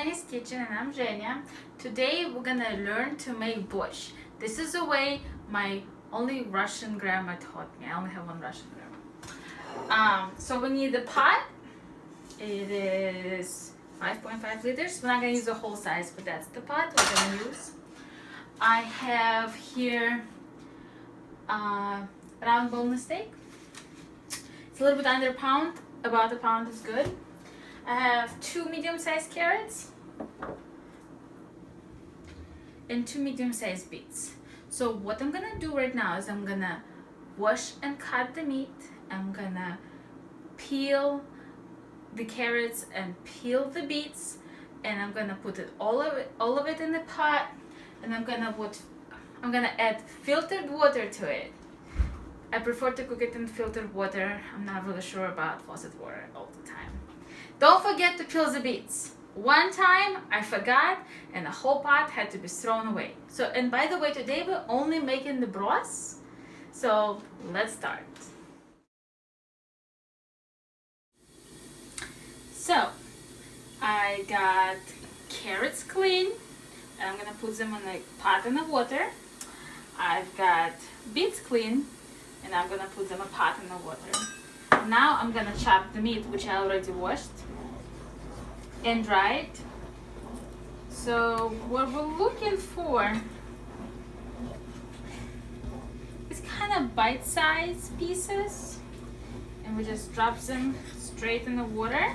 Zhenya's Kitchen and I'm Zhenya. Today we're gonna learn to make borщ. This is the way my only Russian grandma taught me. I only have one Russian grandma. So we need the pot. It is 5.5 liters. We're not gonna use the whole size, but that's the pot we're gonna use. I have here round boneless steak. It's a little bit under a pound. About a pound is good. I have 2 medium-sized carrots and 2 medium-sized beets. So what I'm gonna do right now is I'm gonna wash and cut the meat. I'm gonna peel the carrots and peel the beets, and I'm gonna put all of it in the pot, and I'm gonna add filtered water to it. I prefer to cook it in filtered water. I'm not really sure about faucet water all the time. Don't forget to peel the beets. One time I forgot and the whole pot had to be thrown away. So, and by the way, today we're only making the broth. So let's start. So I got carrots clean and I'm gonna put them in a pot in the water. I've got beets clean and I'm gonna put them in a pot in the water. Now I'm gonna chop the meat, which I already washed and dried. So what we're looking for is kind of bite-sized pieces, and we just drop them straight in the water.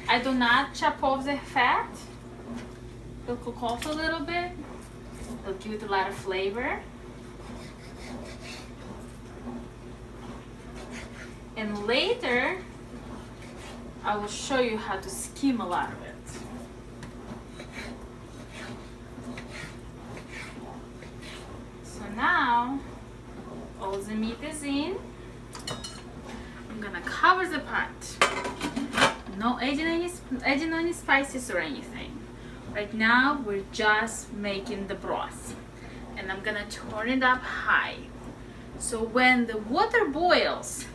I do not chop off the fat. It'll cook off a little bit. It'll give it a lot of flavor. And later, I will show you how to skim a lot of it. So now, all the meat is in. I'm gonna cover the pot. No adding any spices or anything. Right now, we're just making the broth. And I'm gonna turn it up high. So when the water boils,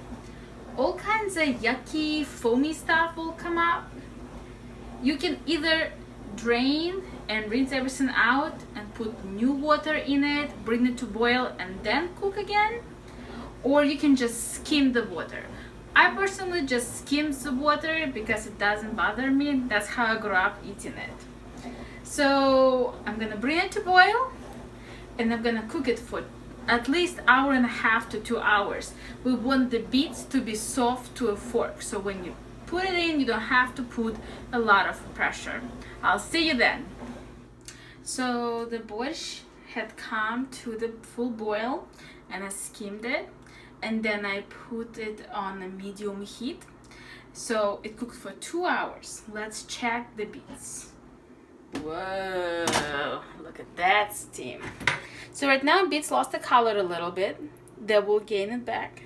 all kinds of yucky, foamy stuff will come up. You can either drain and rinse everything out and put new water in it, bring it to boil, and then cook again. Or you can just skim the water. I personally just skim the water because it doesn't bother me. That's how I grew up eating it. So I'm gonna bring it to boil and I'm gonna cook it for at least 1.5 to 2 hours. We want the beets to be soft to a fork. So when you put it in, you don't have to put a lot of pressure. I'll see you then. So the borщ had come to the full boil and I skimmed it. And then I put it on a medium heat. So it cooked for 2 hours. Let's check the beets. Whoa, look at that steam. So right now beets lost the color a little bit. They will gain it back.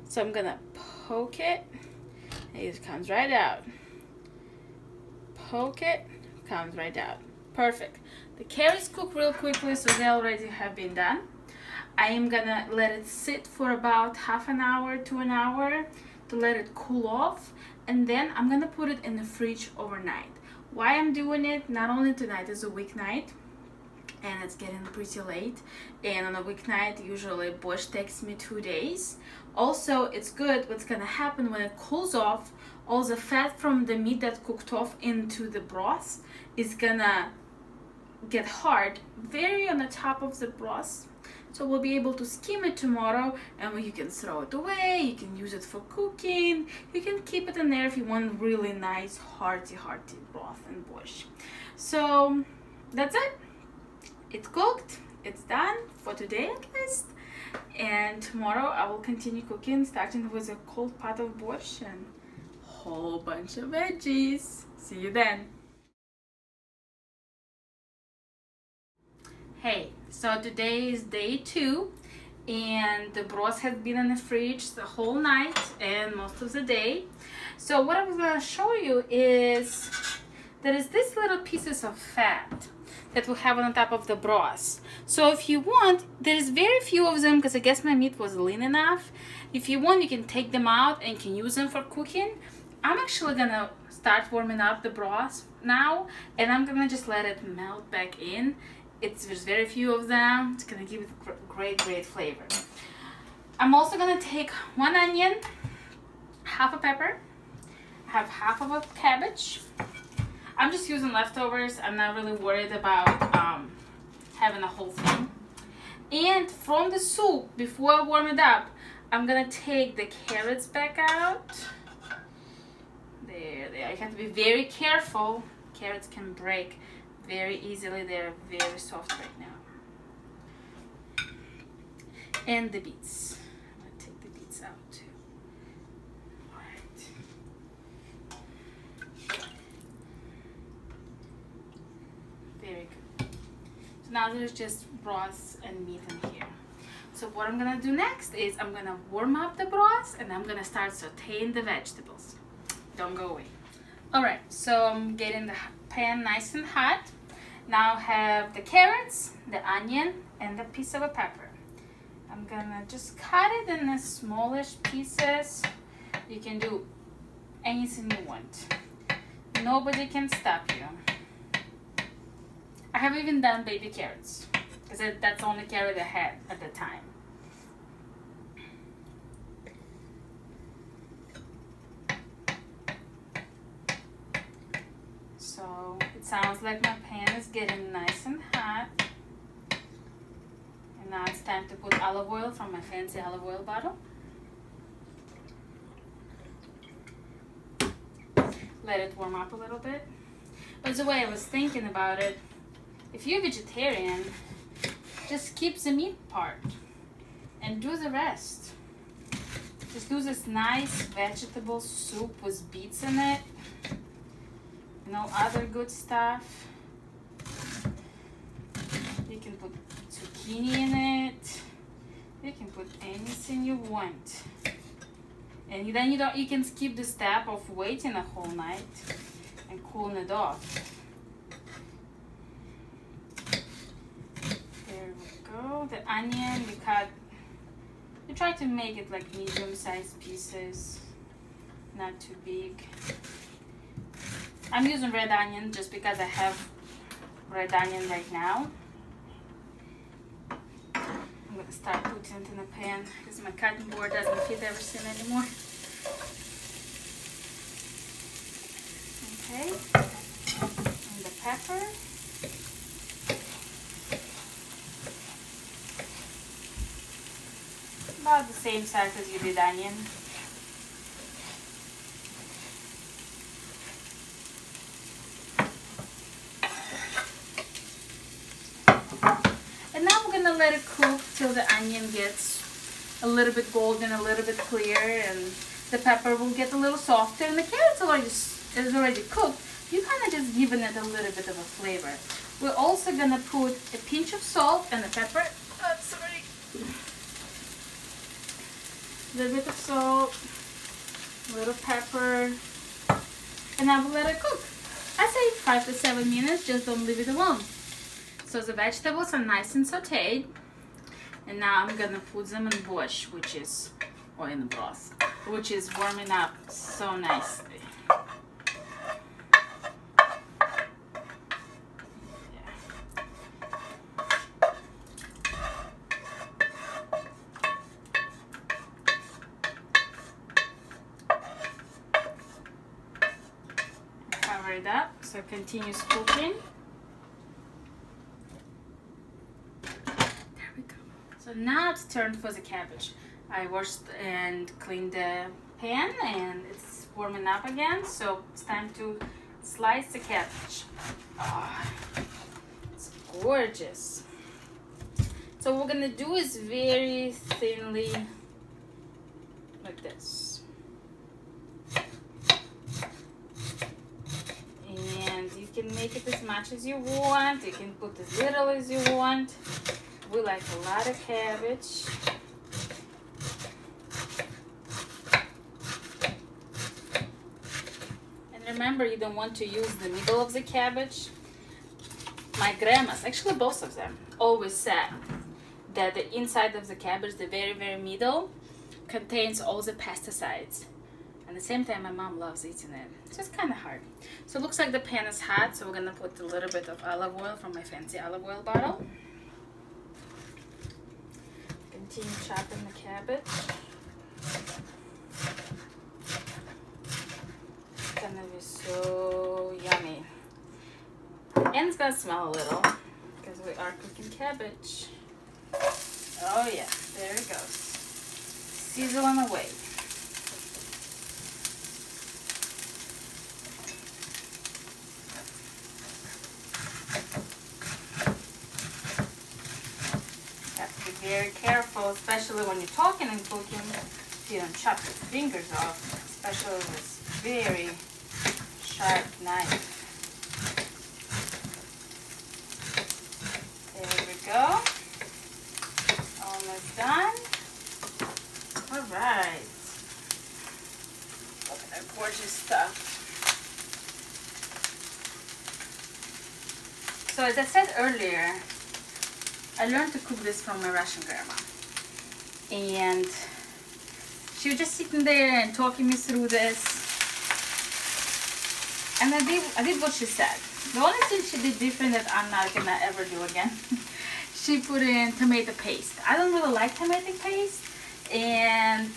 So I'm gonna poke it. And it comes right out. Poke it, comes right out. Perfect. The carrots cook real quickly, so they already have been done. I am gonna let it sit for about half an hour to an hour to let it cool off, and then I'm gonna put it in the fridge overnight. Why I'm doing it, not only tonight is a weeknight and it's getting pretty late, and on a weeknight usually borщ takes me 2 days. Also, it's good, what's gonna happen when it cools off, all the fat from the meat that cooked off into the broth is gonna get hard very on the top of the broth. So we'll be able to skim it tomorrow, and you can throw it away, you can use it for cooking, you can keep it in there if you want really nice hearty broth and borщ. So that's it. It's cooked, it's done for today, I guess. And tomorrow I will continue cooking, starting with a cold pot of borщ and a whole bunch of veggies. See you then. Hey, so today is day 2 and the broth has been in the fridge the whole night and most of the day. So what I'm going to show you is there is this little pieces of fat that we have on the top of the broth. So if you want, there's very few of them because I guess my meat was lean enough. If you want, you can take them out and can use them for cooking. I'm actually gonna start warming up the broth now, and I'm gonna just let it melt back in. There's very few of them. It's gonna give it great flavor. I'm also gonna take 1 onion, half a pepper, have half of a cabbage. I'm just using leftovers. I'm not really worried about having a whole thing. And from the soup, before I warm it up, I'm gonna take the carrots back out. There. You have to be very careful. Carrots can break very easily. They're very soft right now. And the beets. I'm gonna take the beets out too. Alright. Very good. So now there's just broth and meat in here. So what I'm gonna do next is I'm gonna warm up the broth and I'm gonna start sauteing the vegetables. Don't go away. Alright, so I'm getting the pan nice and hot. Now I have the carrots, the onion, and the piece of a pepper. I'm gonna just cut it in the smallish pieces. You can do anything you want. Nobody can stop you. I have even done baby carrots because that's the only carrot I had at the time. So it sounds like my pan is getting nice and hot. And now it's time to put olive oil from my fancy olive oil bottle. Let it warm up a little bit. But the way I was thinking about it, if you're vegetarian, just skip the meat part and do the rest. Just do this nice vegetable soup with beets in it. No other good stuff. You can put zucchini in it. You can put anything you want. And then you can skip the step of waiting a whole night and cooling it off. There we go. The onion you try to make it like medium-sized pieces, not too big. I'm using red onion just because I have red onion right now. I'm gonna start putting it in the pan because my cutting board doesn't fit everything anymore. Okay, and the pepper. About the same size as you did onion. And now I'm gonna let it cook till the onion gets a little bit golden, a little bit clear, and the pepper will get a little softer, and the carrots is already cooked. You kind of just giving it a little bit of a flavor. We're also gonna put a pinch of salt and the pepper. Oh, sorry. A little bit of salt, a little pepper, and I will let it cook. I say 5 to 7 minutes, just don't leave it alone. So the vegetables are nice and sauteed, and now I'm gonna put them in borщ, or in the broth, which is warming up so nicely. Cover it up so it continues cooking. So now it's turned for the cabbage. I washed and cleaned the pan and it's warming up again, so it's time to slice the cabbage. Oh, it's gorgeous. So what we're gonna do is very thinly, like this. And you can make it as much as you want, you can put as little as you want. We like a lot of cabbage. And remember, you don't want to use the middle of the cabbage. My grandmas, actually both of them, always said that the inside of the cabbage, the very, very middle, contains all the pesticides. At the same time, my mom loves eating it. So it's kind of hard. So it looks like the pan is hot, so we're gonna put a little bit of olive oil from my fancy olive oil bottle. Continue chopping the cabbage. It's gonna be so yummy. And it's gonna smell a little because we are cooking cabbage. Oh yeah, there it goes. Sizzling away. Have to be very careful, especially when you're talking and cooking, so you don't chop your fingers off, especially with this very sharp knife. There we go. Almost done. All right. Look at that gorgeous stuff. So as I said earlier, I learned to cook this from my Russian grandma. And she was just sitting there and talking me through this. And I did what she said. The only thing she did different that I'm not gonna ever do again, she put in tomato paste. I don't really like tomato paste, and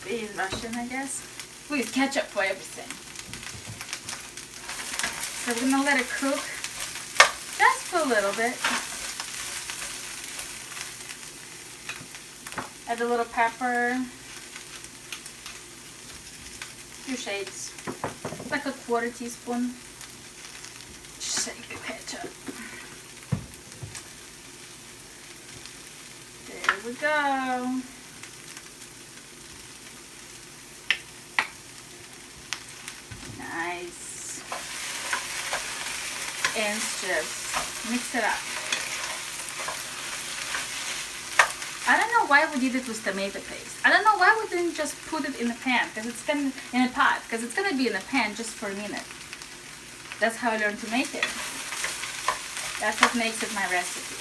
being Russian, I guess, we use ketchup for everything. So we're gonna let it cook just for a little bit. Add a little pepper, few shades, like a 1/4 teaspoon. Just shake the ketchup. There we go. Nice. And just mix it up. I don't know why we did it with tomato paste. I don't know why we didn't just put it in the pan, because it's gonna in a pot, because it's gonna be in the pan just for a minute. That's how I learned to make it. That's what makes it my recipe.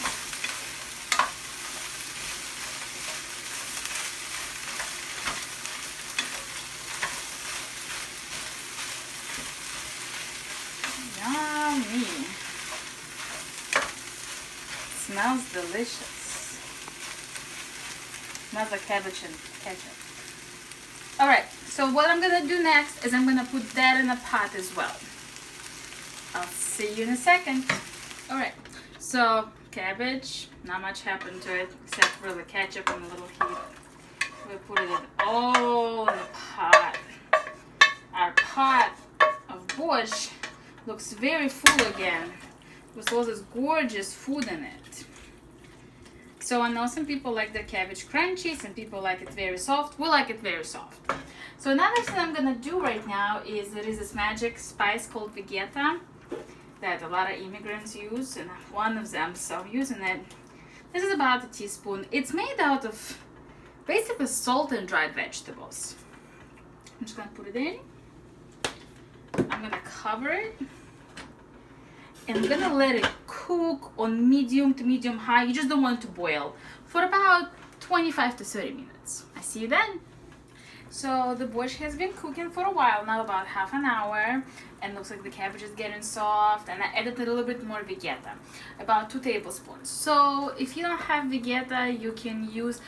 Yummy. Smells delicious. Smells like cabbage and ketchup. Alright, so what I'm gonna do next is I'm gonna put that in a pot as well. I'll see you in a second. Alright, so cabbage, not much happened to it except for the ketchup and a little heat. We put it all in the pot. Our pot of Borsch looks very full again with all this gorgeous food in it. So I know some people like their cabbage crunchy, some people like it very soft. We like it very soft. So another thing I'm gonna do right now is there is this magic spice called Vegeta that a lot of immigrants use, and I'm one of them, so I'm using it. This is about a teaspoon. It's made out of basically salt and dried vegetables. I'm just gonna put it in. I'm gonna cover it. And I'm gonna let it cook on medium to medium high. You just don't want it to boil for about 25 to 30 minutes. I see you then. So the Borsch has been cooking for a while now, about half an hour, and looks like the cabbage is getting soft. And I added a little bit more Vegeta, about 2 tablespoons. So if you don't have Vegeta, you can use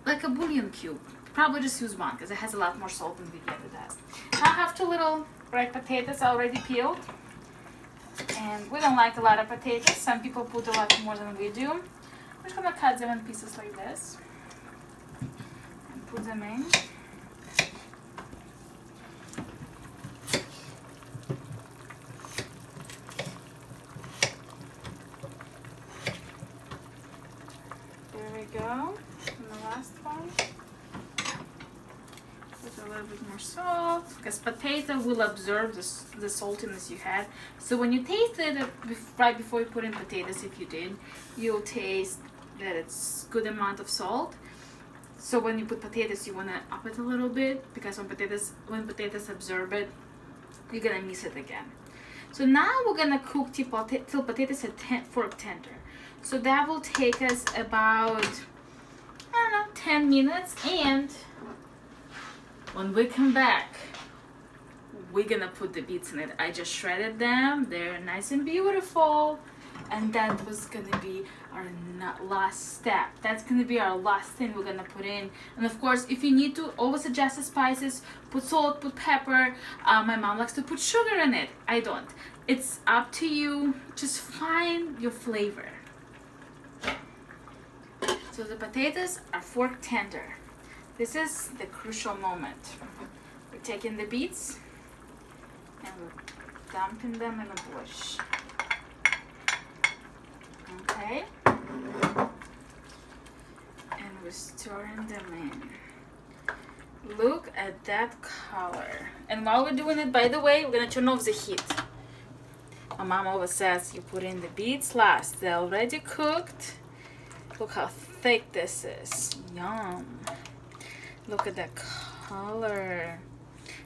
like a bouillon cube. Probably just use 1 because it has a lot more salt than Vegeta does. I have 2 little red potatoes already peeled. And we don't like a lot of potatoes. Some people put a lot more than we do. I'm just gonna cut them in pieces like this and put them in. There we go. And the last one. Put a little bit more salt, because potato will absorb the saltiness you had. So when you taste it right before you put in potatoes, if you did, you'll taste that it's good amount of salt. So when you put potatoes, you want to up it a little bit, because when potatoes absorb it, you're gonna miss it again. So now we're gonna cook till potatoes are fork tender. So that will take us about, I don't know, 10 minutes, and When we come back, we're gonna put the beets in it. I just shredded them. They're nice and beautiful. And that was gonna be our last step. That's gonna be our last thing we're gonna put in. And of course, if you need to, always adjust the spices. Put salt, put pepper. My mom likes to put sugar in it. I don't. It's up to you. Just find your flavor. So the potatoes are fork tender. This is the crucial moment. We're taking the beets and we're dumping them in a Borsch. Okay? And we're stirring them in. Look at that color. And while we're doing it, by the way, we're gonna turn off the heat. My mom always says you put in the beets last. They're already cooked. Look how thick this is. Yum. Look at that color.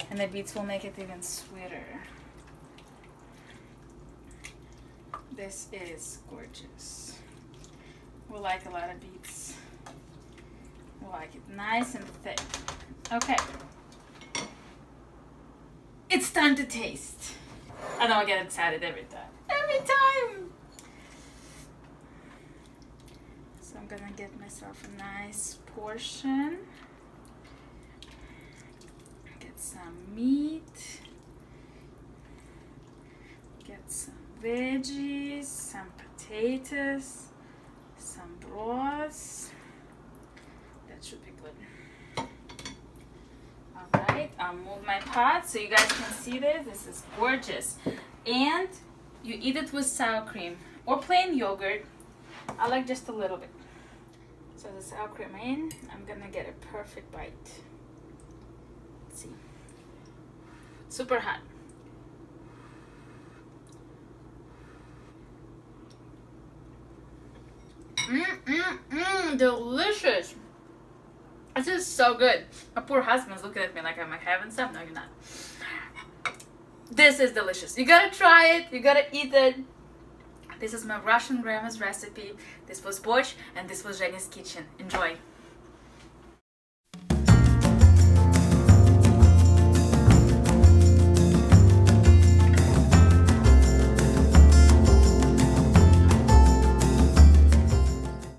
And the beets will make it even sweeter. This is gorgeous. We like a lot of beets. We like it nice and thick. Okay. It's time to taste. I know I get excited every time. Every time! So I'm gonna get myself a nice portion. Get some meat. Get some veggies, some potatoes, some broth. That should be good. Alright, I'll move my pot so you guys can see this. This is gorgeous. And you eat it with sour cream or plain yogurt. I like just a little bit. So the sour cream in, I'm gonna get a perfect bite. Let's see. Super hot. Delicious. This is so good. My poor husband's looking at me like I'm having some. No, you're not. This is delicious. You gotta try it. You gotta eat it. This is my Russian grandma's recipe. This was Borsch and this was Zhenya's kitchen. Enjoy.